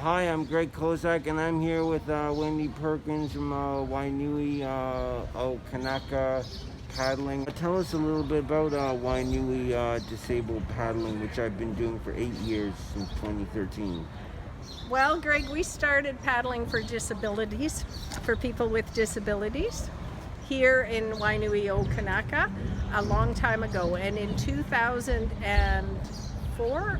Hi, I'm Greg Kozak, and I'm here with Wendy Perkins from Wai Nui O Kanaka paddling. Tell us a little bit about Wai Nui disabled paddling, which I've been doing for 8 years since 2013. Well, Greg, we started paddling for disabilities, for people with disabilities, here in Wai Nui O Kanaka a long time ago. And in 2004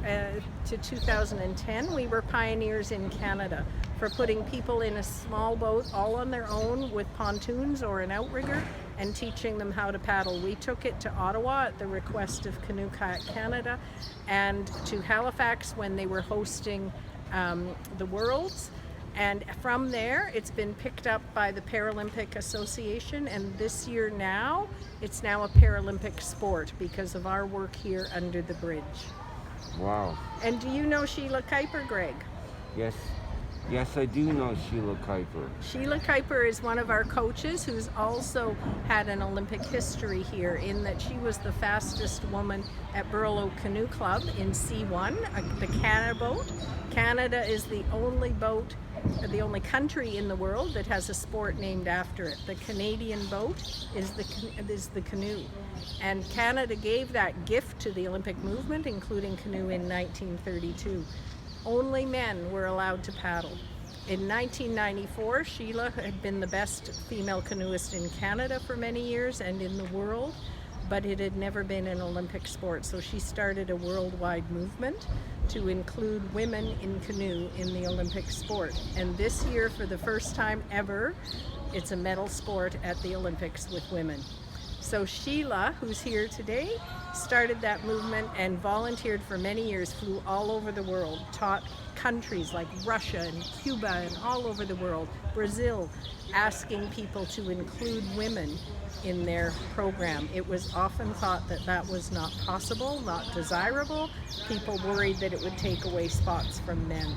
to 2010, we were pioneers in Canada for putting people in a small boat all on their own with pontoons or an outrigger and teaching them how to paddle. We took it to Ottawa at the request of Canoe Kayak Canada, and to Halifax when they were hosting the Worlds. And from there, it's been picked up by the Paralympic Association, and this year now, it's now a Paralympic sport because of our work here under the bridge. Wow. And do you know Sheila Kuyper, Greg? Yes, I do know Sheila Kuyper. Sheila Kuyper is one of our coaches who's also had an Olympic history here, in that she was the fastest woman at Burlow Canoe Club in C1, the Canada boat. Canada is the only country in the world that has a sport named after it. The Canadian boat is the canoe. And Canada gave that gift to the Olympic movement, including canoe, in 1932. Only men were allowed to paddle. In 1994, Sheila had been the best female canoeist in Canada for many years and in the world, but it had never been an Olympic sport. So she started a worldwide movement to include women in canoe in the Olympic sport. And this year, for the first time ever, it's a medal sport at the Olympics with women. So Sheila, who's here today, started that movement and volunteered for many years, flew all over the world, taught countries like Russia and Cuba and all over the world, Brazil, asking people to include women in their program. It was often thought that that was not possible, not desirable. People worried that it would take away spots from men.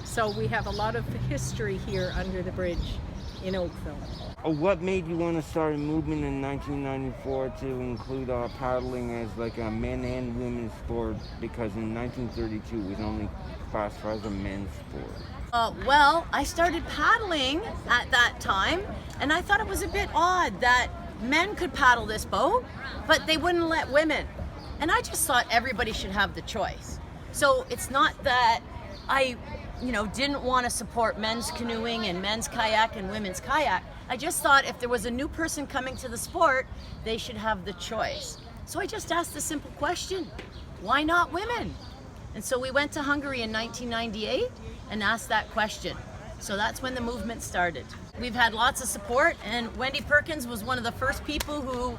So we have a lot of history here under the bridge in Oakville. What made you want to start a movement in 1994 to include paddling as like a men and women's sport? Because in 1932 it was only classified as a men's sport. Well, I started paddling at that time, and I thought it was a bit odd that men could paddle this boat, but they wouldn't let women. And I just thought everybody should have the choice. So it's not that I didn't want to support men's canoeing and men's kayak and women's kayak. I just thought if there was a new person coming to the sport, they should have the choice. So I just asked the simple question, why not women? And so we went to Hungary in 1998 and asked that question. So that's when the movement started. We've had lots of support, and Wendy Perkins was one of the first people who,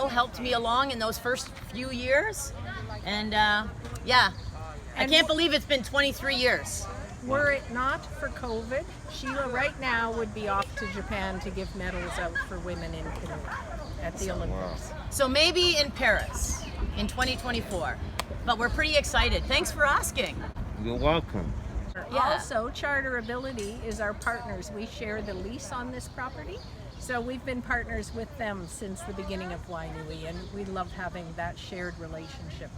helped me along in those first few years. And I can't believe it's been 23 years. Were it not for COVID, Sheila right now would be off to Japan to give medals out for women in canoe at the Olympics. Wow. So maybe in Paris in 2024. But we're pretty excited. Thanks for asking. You're welcome. Yeah. Also, Charterability is our partners. We share the lease on this property. So we've been partners with them since the beginning of Wai Nui, and we love having that shared relationship.